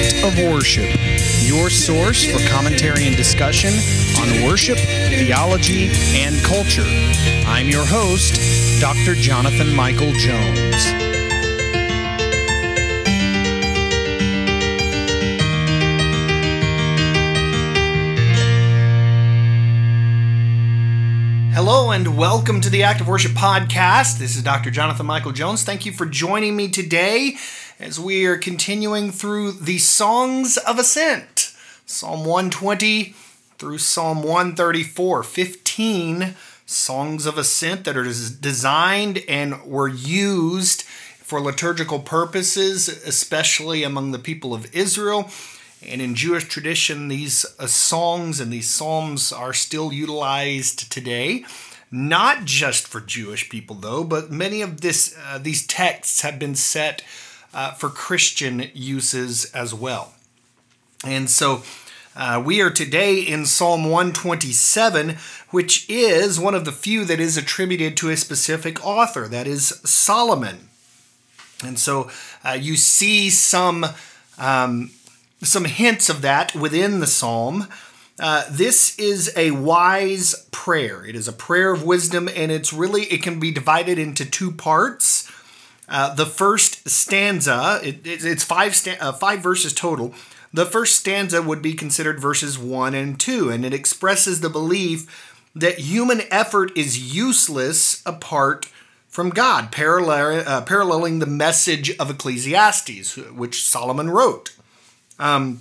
Act of Worship, your source for commentary and discussion on worship, theology, and culture. I'm your host, Dr. Jonathan Michael Jones. Hello and welcome to the Act of Worship podcast. This is Dr. Jonathan Michael Jones. Thank you for joining me today as we are continuing through the Songs of Ascent, Psalm 120 through Psalm 134, 15 songs of ascent that are designed and were used for liturgical purposes, especially among the people of Israel. And in Jewish tradition, these songs and these psalms are still utilized today. Not just for Jewish people, though, but many of these texts have been set for Christian uses as well. And so we are today in Psalm 127, which is one of the few that is attributed to a specific author, that is Solomon. And so you see some hints of that within the psalm. This is a wise prayer. It is a prayer of wisdom, and it can be divided into two parts. The first stanza, it's five verses total. The first stanza would be considered verses 1 and 2, and it expresses the belief that human effort is useless apart from God, paralleling the message of Ecclesiastes, which Solomon wrote. And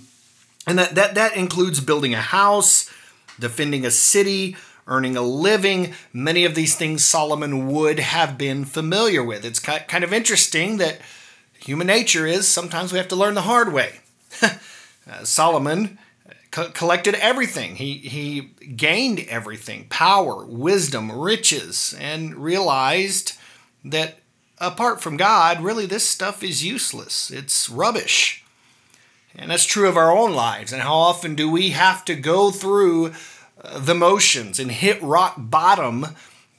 that includes building a house, defending a city, earning a living. Many of these things Solomon would have been familiar with. It's kind of interesting that human nature is sometimes we have to learn the hard way. Solomon collected everything. He gained everything, power, wisdom, riches, and realized that apart from God, really this stuff is useless. It's rubbish. And that's true of our own lives. And how often do we have to go through the motions and hit rock bottom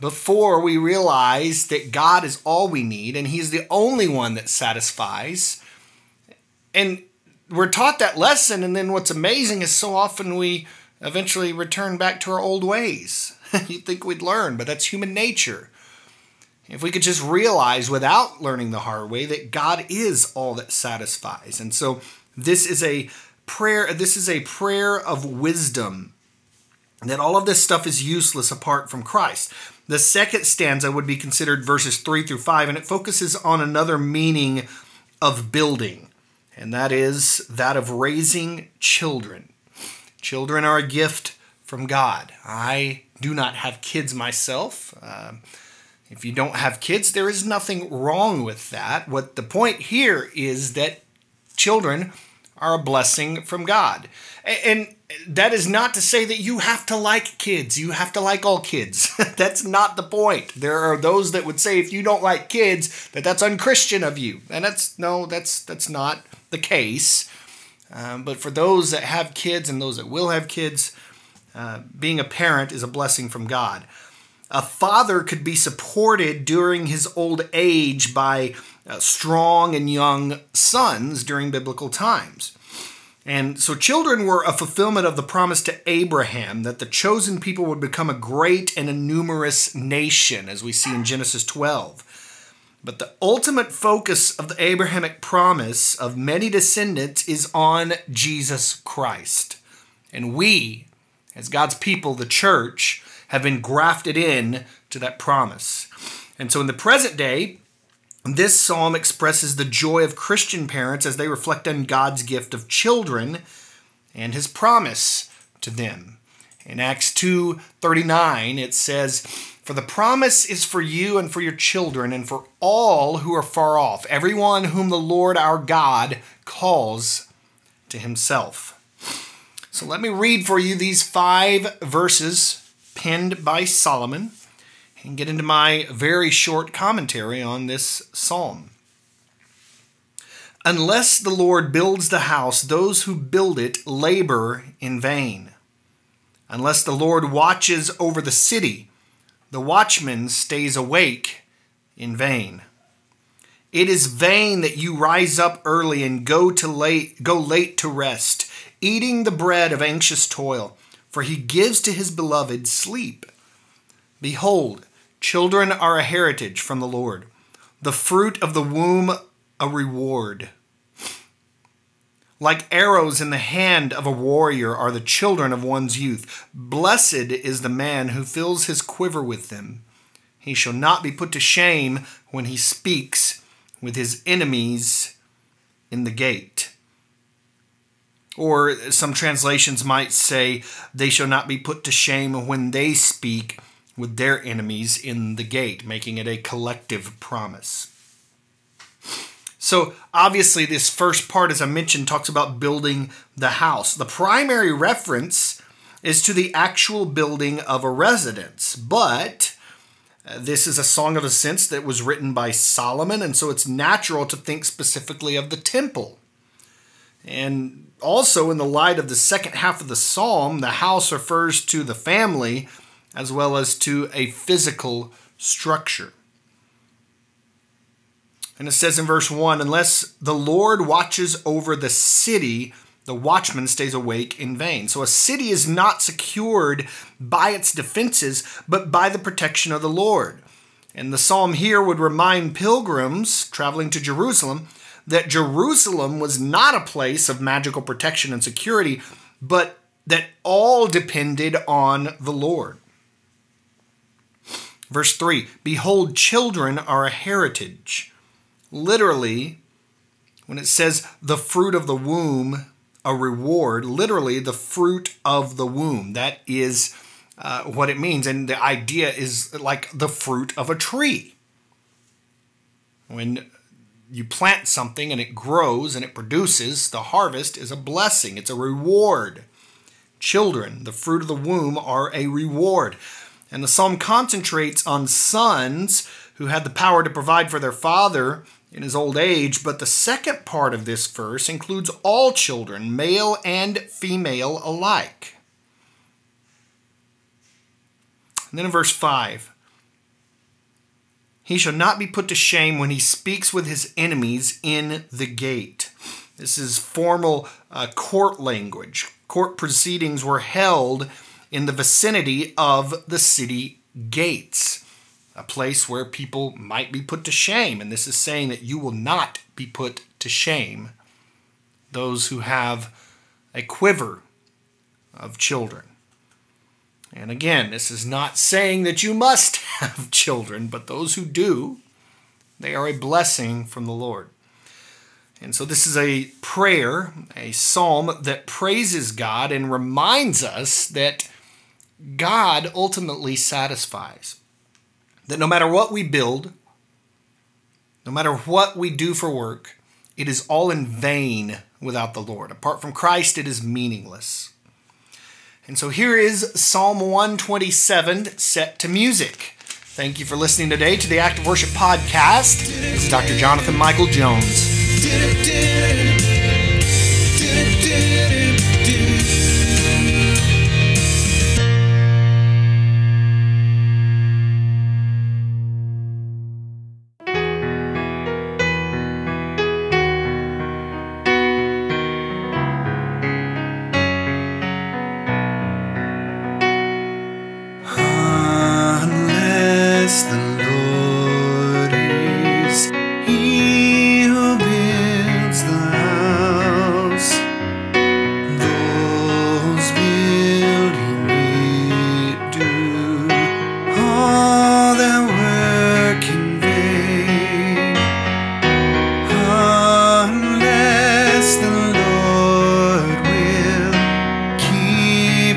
before we realize that God is all we need and He's the only one that satisfies? And we're taught that lesson, and then what's amazing is so often we eventually return back to our old ways. You'd think we'd learn, but that's human nature. If we could just realize without learning the hard way that God is all that satisfies. And so this is a prayer of wisdom, that all of this stuff is useless apart from Christ. The second stanza would be considered verses 3 through 5, and it focuses on another meaning of building, and that is that of raising children. Children are a gift from God. I do not have kids myself. If you don't have kids, there is nothing wrong with that. What the point here is that children are a blessing from God. And that is not to say that you have to like kids. You have to like all kids. That's not the point. There are those that would say if you don't like kids, that's unchristian of you. And that's not the case. But for those that have kids and those that will have kids, being a parent is a blessing from God. A father could be supported during his old age by strong and young sons during biblical times. And so children were a fulfillment of the promise to Abraham that the chosen people would become a great and a numerous nation, as we see in Genesis 12. But the ultimate focus of the Abrahamic promise of many descendants is on Jesus Christ. And we, as God's people, the church, have been grafted in to that promise. And so in the present day, this psalm expresses the joy of Christian parents as they reflect on God's gift of children and His promise to them. In Acts 2:39, it says, "For the promise is for you and for your children and for all who are far off, everyone whom the Lord our God calls to Himself." So let me read for you these 5 verses penned by Solomon and get into my very short commentary on this psalm. "Unless the Lord builds the house, those who build it labor in vain. Unless the Lord watches over the city, the watchman stays awake in vain. It is vain that you rise up early and go late to rest, eating the bread of anxious toil, for he gives to his beloved sleep. Behold, children are a heritage from the Lord, the fruit of the womb a reward. Like arrows in the hand of a warrior are the children of one's youth. Blessed is the man who fills his quiver with them. He shall not be put to shame when he speaks with his enemies in the gate. Or some translations might say, they shall not be put to shame when they speak with their enemies in the gate, making it a collective promise. So obviously this first part, as I mentioned, talks about building the house. The primary reference is to the actual building of a residence, but this is a song of ascents that was written by Solomon, and so it's natural to think specifically of the temple. And also, in the light of the second half of the psalm, the house refers to the family as well as to a physical structure. And it says in verse 1, unless the Lord watches over the city, the watchman stays awake in vain. So a city is not secured by its defenses, but by the protection of the Lord. And the psalm here would remind pilgrims traveling to Jerusalem that Jerusalem was not a place of magical protection and security, but that all depended on the Lord. Verse 3, behold, children are a heritage. Literally, when it says the fruit of the womb, a reward, literally the fruit of the womb. That is what it means. And the idea is like the fruit of a tree. When you plant something and it grows and it produces, the harvest is a blessing. It's a reward. Children, the fruit of the womb, are a reward. And the psalm concentrates on sons who had the power to provide for their father in his old age, but the second part of this verse includes all children, male and female alike. And then in verse 5, he shall not be put to shame when he speaks with his enemies in the gate. This is formal court language. Court proceedings were held in the vicinity of the city gates, a place where people might be put to shame. And this is saying that you will not be put to shame those who have a quiver of children. And again, this is not saying that you must have children, but those who do, they are a blessing from the Lord. And so this is a prayer, a psalm that praises God and reminds us that God ultimately satisfies. That no matter what we build, no matter what we do for work, it is all in vain without the Lord. Apart from Christ, it is meaningless. And so here is Psalm 127 set to music. Thank you for listening today to the Active Worship Podcast. This is Dr. Jonathan Michael Jones.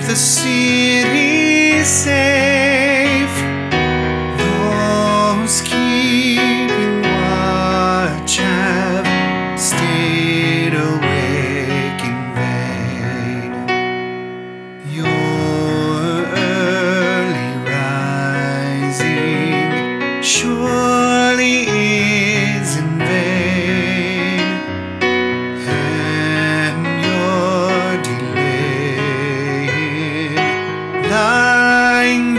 The city safe, those keeping watch have stayed awake in vain. Your early rising surely is in vain, and your delay lying